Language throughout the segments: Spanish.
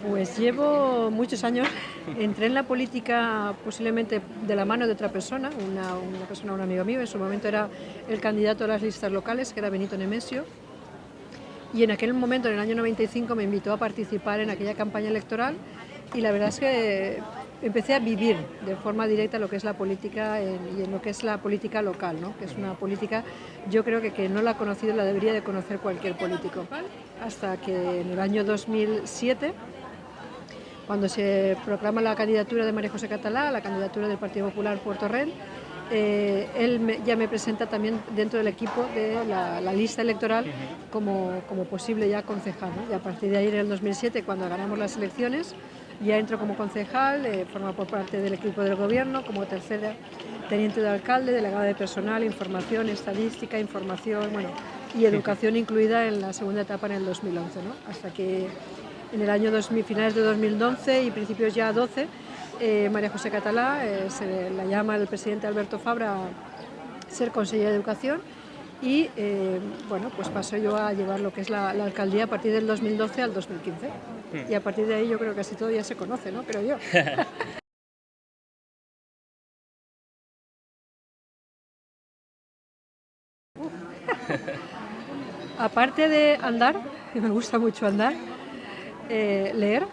Pues llevo muchos años. Entré en la política posiblemente de la mano de otra persona, un amigo mío. En su momento era el candidato a las listas locales, que era Benito Nemesio. Y en aquel momento, en el año 95, me invitó a participar en aquella campaña electoral y la verdad es que empecé a vivir de forma directa lo que es la política y en lo que es la política local, ¿no? Que es una política, yo creo que no la ha conocido, la debería de conocer cualquier político. Hasta que en el año 2007, cuando se proclama la candidatura de María José Catalá, la candidatura del Partido Popular por Torrent, ya me presenta también dentro del equipo de la lista electoral como posible ya concejal, ¿no? Y a partir de ahí, en el 2007, cuando ganamos las elecciones, ya entro como concejal, forma por parte del equipo del gobierno, como tercera teniente de alcalde, delegada de personal, información, estadística, información, bueno, y educación incluida en la segunda etapa en el 2011, ¿no? Hasta que en el año 2000, finales de 2011 y principios ya 12, María José Catalá se la llama el presidente Alberto Fabra a ser consellera de Educación y bueno, pues paso yo a llevar lo que es la alcaldía a partir del 2012 al 2015. Y a partir de ahí yo creo que casi todo ya se conoce, ¿no? Pero yo. Aparte de andar, me gusta mucho andar, leer.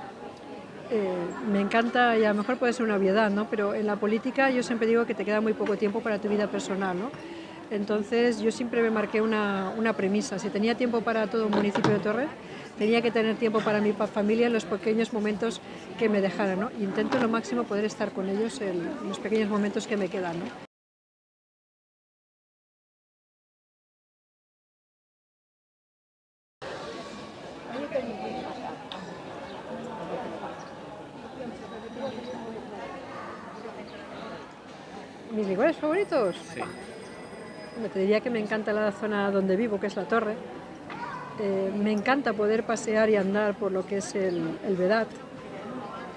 Me encanta, y a lo mejor puede ser una obviedad, ¿no? Pero en la política yo siempre digo que te queda muy poco tiempo para tu vida personal, ¿no? Entonces yo siempre me marqué una premisa. Si tenía tiempo para todo el municipio de Torre, tenía que tener tiempo para mi familia en los pequeños momentos que me dejaran, ¿no? Intento lo máximo poder estar con ellos en los pequeños momentos que me quedan, ¿no? ¿Mis lugares favoritos? Sí. Te diría que me encanta la zona donde vivo, que es la Torre. Me encanta poder pasear y andar por lo que es el Vedat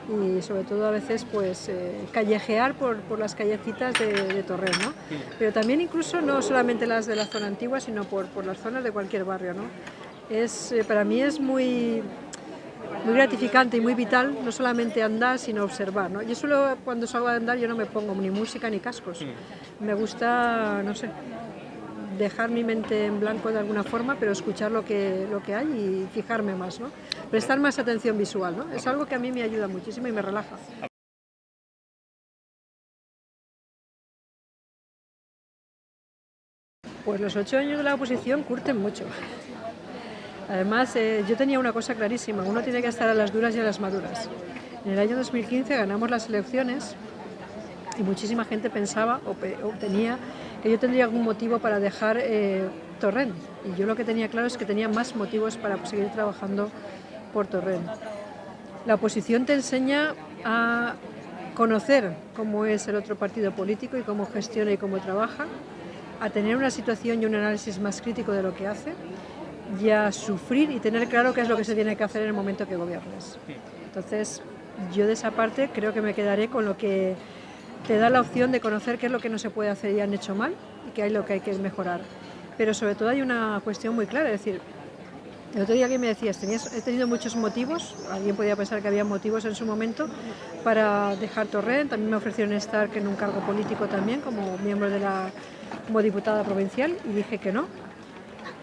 y sobre todo a veces pues callejear por las callecitas de Torrent, ¿no? Pero también incluso no solamente las de la zona antigua, sino por las zonas de cualquier barrio, ¿no? Para mí es muy gratificante y muy vital no solamente andar, sino observar, ¿no? Yo solo cuando salgo a andar yo no me pongo ni música ni cascos. Me gusta, no sé, dejar mi mente en blanco de alguna forma, pero escuchar lo que hay y fijarme más, ¿no? Prestar más atención visual, ¿no? Es algo que a mí me ayuda muchísimo y me relaja. Pues los 8 años de la oposición curten mucho. Además, yo tenía una cosa clarísima, uno tiene que estar a las duras y a las maduras. En el año 2015 ganamos las elecciones y muchísima gente pensaba o tenía que yo tendría algún motivo para dejar Torrent. Y yo lo que tenía claro es que tenía más motivos para seguir trabajando por Torrent. La oposición te enseña a conocer cómo es el otro partido político y cómo gestiona y cómo trabaja, a tener una situación y un análisis más crítico de lo que hace y a sufrir y tener claro qué es lo que se tiene que hacer en el momento que gobiernes. Entonces, yo de esa parte creo que me quedaré con lo que te da la opción de conocer qué es lo que no se puede hacer y han hecho mal y qué es lo que hay que mejorar. Pero sobre todo hay una cuestión muy clara, es decir, el otro día que me decías, he tenido muchos motivos, alguien podía pensar que había motivos en su momento para dejar Torrent, también me ofrecieron estar en un cargo político también como miembro como diputada provincial y dije que no,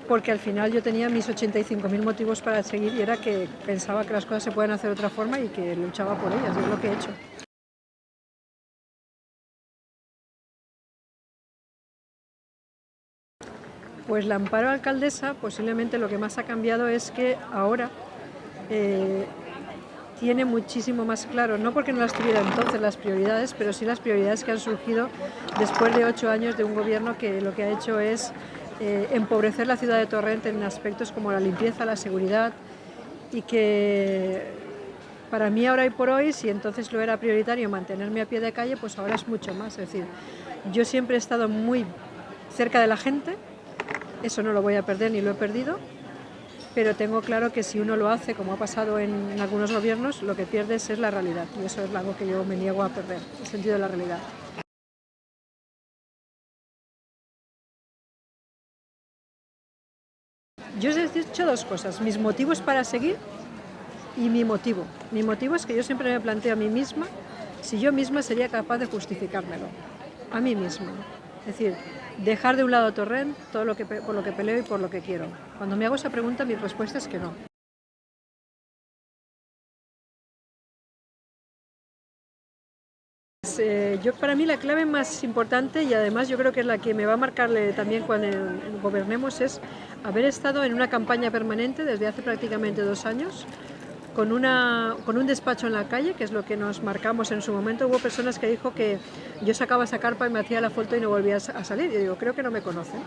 porque al final yo tenía mis 85.000 motivos para seguir y era que pensaba que las cosas se pueden hacer de otra forma y que luchaba por ellas, y es lo que he hecho. Pues la Amparo alcaldesa posiblemente lo que más ha cambiado es que ahora tiene muchísimo más claro, no porque no las tuviera entonces las prioridades, pero sí las prioridades que han surgido después de 8 años de un gobierno que lo que ha hecho es empobrecer la ciudad de Torrent en aspectos como la limpieza, la seguridad, y que para mí ahora y por hoy, si entonces lo era prioritario mantenerme a pie de calle, pues ahora es mucho más. Es decir, yo siempre he estado muy cerca de la gente, eso no lo voy a perder ni lo he perdido, pero tengo claro que si uno lo hace, como ha pasado en algunos gobiernos, lo que pierdes es la realidad, y eso es algo que yo me niego a perder, el sentido de la realidad. Yo os he dicho dos cosas, mis motivos para seguir y mi motivo. Mi motivo es que yo siempre me planteo a mí misma si yo misma sería capaz de justificármelo, a mí misma. Es decir, dejar de un lado Torrent todo lo que, por lo que peleo y por lo que quiero. Cuando me hago esa pregunta, mi respuesta es que no. Para mí la clave más importante, y además yo creo que es la que me va a marcarle también cuando gobernemos, es haber estado en una campaña permanente desde hace prácticamente 2 años, con un despacho en la calle, que es lo que nos marcamos en su momento. Hubo personas que dijo que yo sacaba esa carpa y me hacía la foto y no volvía a salir. Yo digo, creo que no me conocen.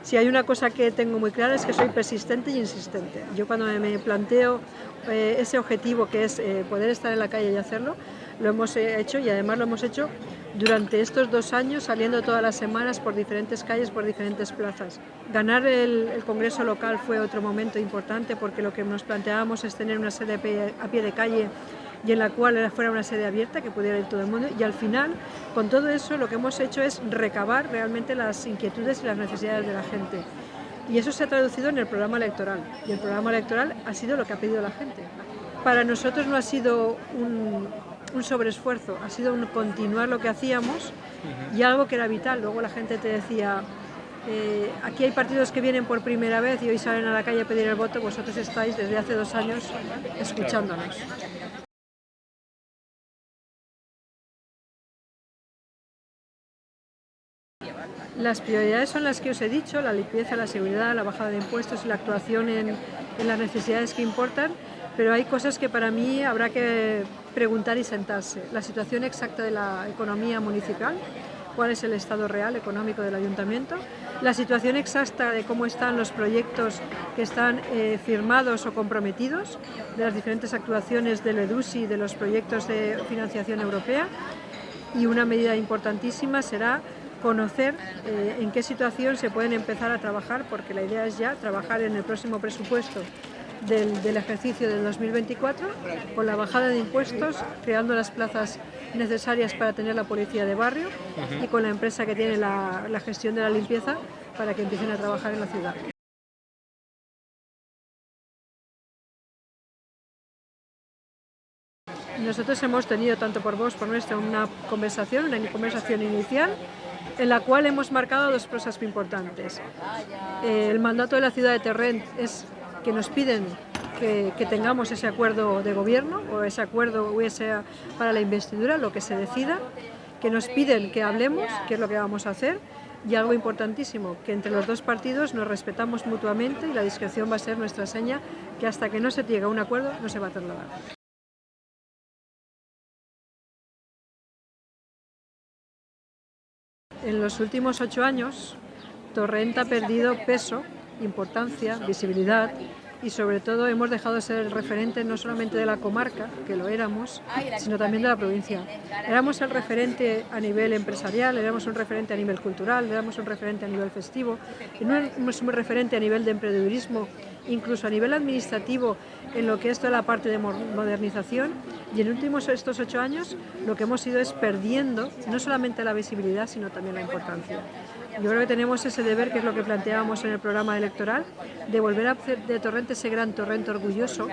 Si hay una cosa que tengo muy clara es que soy persistente y insistente. Yo cuando me planteo ese objetivo que es poder estar en la calle y hacerlo, lo hemos hecho, y además lo hemos hecho durante estos 2 años, saliendo todas las semanas por diferentes calles, por diferentes plazas. Ganar el Congreso local fue otro momento importante, porque lo que nos planteábamos es tener una sede a pie de calle y en la cual fuera una sede abierta, que pudiera ir todo el mundo, y al final, con todo eso, lo que hemos hecho es recabar realmente las inquietudes y las necesidades de la gente. Y eso se ha traducido en el programa electoral, y el programa electoral ha sido lo que ha pedido la gente. Para nosotros no ha sido un sobreesfuerzo, ha sido un continuar lo que hacíamos y algo que era vital. Luego la gente te decía, aquí hay partidos que vienen por primera vez y hoy salen a la calle a pedir el voto, vosotros estáis desde hace 2 años escuchándonos. Las prioridades son las que os he dicho: la limpieza, la seguridad, la bajada de impuestos y la actuación en las necesidades que importan, pero hay cosas que para mí habrá que preguntar y sentarse. La situación exacta de la economía municipal, cuál es el estado real económico del ayuntamiento, la situación exacta de cómo están los proyectos que están firmados o comprometidos, de las diferentes actuaciones del EDUSI, de los proyectos de financiación europea, y una medida importantísima será conocer en qué situación se pueden empezar a trabajar, porque la idea es ya trabajar en el próximo presupuesto del ejercicio del 2024 con la bajada de impuestos, creando las plazas necesarias para tener la policía de barrio y con la empresa que tiene la gestión de la limpieza para que empiecen a trabajar en la ciudad. Nosotros hemos tenido, tanto por vos, por nuestra, una conversación inicial en la cual hemos marcado 2 cosas muy importantes. El mandato de la ciudad de Torrent es que nos piden que tengamos ese acuerdo de gobierno o ese acuerdo para la investidura, lo que se decida, que nos piden que hablemos, qué es lo que vamos a hacer, y algo importantísimo, que entre los 2 partidos nos respetamos mutuamente y la discreción va a ser nuestra seña, que hasta que no se llegue a un acuerdo no se va a hacer nada. En los últimos 8 años, Torrent ha perdido peso, importancia, visibilidad, y sobre todo hemos dejado de ser el referente no solamente de la comarca, que lo éramos, sino también de la provincia. Éramos el referente a nivel empresarial, éramos un referente a nivel cultural, éramos un referente a nivel festivo, éramos un referente a nivel de emprendedurismo, incluso a nivel administrativo en lo que es toda la parte de modernización, y en estos 8 años lo que hemos ido es perdiendo no solamente la visibilidad, sino también la importancia. Yo creo que tenemos ese deber, que es lo que planteábamos en el programa electoral, de volver a hacer de Torrent ese gran Torrent orgulloso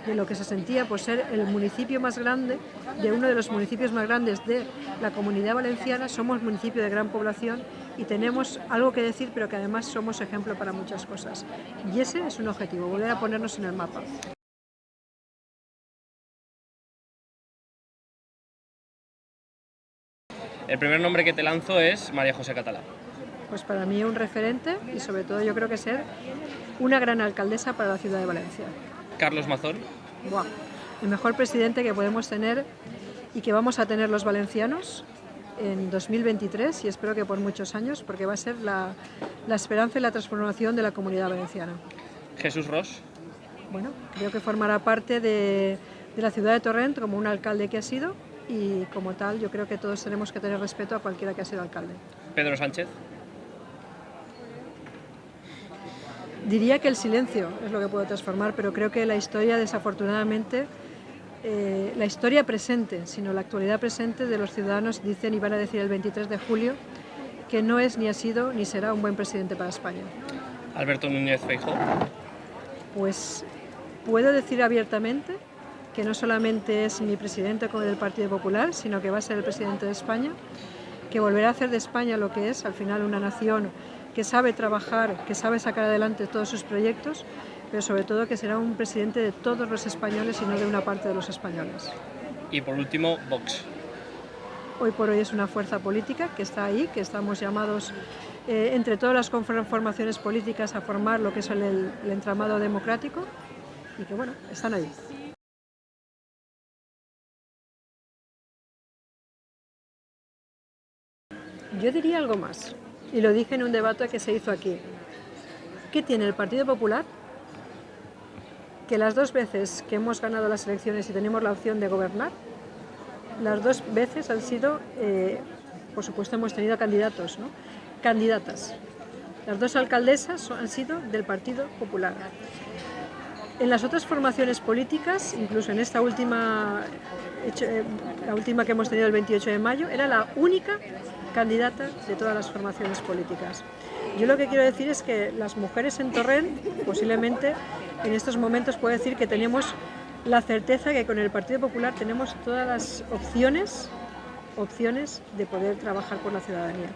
de lo que se sentía por ser el municipio más grande, de uno de los municipios más grandes de la Comunidad Valenciana. Somos municipio de gran población y tenemos algo que decir, pero que además somos ejemplo para muchas cosas. Y ese es un objetivo, volver a ponernos en el mapa. El primer nombre que te lanzo es María José Catalá. Pues para mí un referente, y sobre todo yo creo que ser una gran alcaldesa para la ciudad de Valencia. Carlos Mazón. ¡Buah! El mejor presidente que podemos tener y que vamos a tener los valencianos en 2023, y espero que por muchos años, porque va a ser la esperanza y la transformación de la Comunidad Valenciana. Jesús Ros. Bueno, creo que formará parte de la ciudad de Torrent como un alcalde que ha sido, y como tal yo creo que todos tenemos que tener respeto a cualquiera que ha sido alcalde. Pedro Sánchez. Diría que el silencio es lo que puede transformar, pero creo que la historia, desafortunadamente, la historia presente, sino la actualidad presente de los ciudadanos, dicen y van a decir el 23 de julio que no es, ni ha sido, ni será un buen presidente para España. Alberto Núñez Feijóo. Pues puedo decir abiertamente que no solamente es mi presidente como del Partido Popular, sino que va a ser el presidente de España, que volverá a hacer de España lo que es al final una nación que sabe trabajar, que sabe sacar adelante todos sus proyectos, pero sobre todo que será un presidente de todos los españoles y no de una parte de los españoles. Y por último, Vox. Hoy por hoy es una fuerza política que está ahí, que estamos llamados entre todas las formaciones políticas a formar lo que es el entramado democrático y que bueno, están ahí. Yo diría algo más, y lo dije en un debate que se hizo aquí. ¿Qué tiene el Partido Popular? Que las 2 veces que hemos ganado las elecciones y tenemos la opción de gobernar, las 2 veces han sido, por supuesto hemos tenido candidatos, ¿no? Candidatas. Las 2 alcaldesas han sido del Partido Popular. En las otras formaciones políticas, incluso en esta última, la última que hemos tenido el 28 de mayo, era la única candidata de todas las formaciones políticas. Yo lo que quiero decir es que las mujeres en Torrent, posiblemente en estos momentos puedo decir que tenemos la certeza que con el Partido Popular tenemos todas las opciones de poder trabajar por la ciudadanía.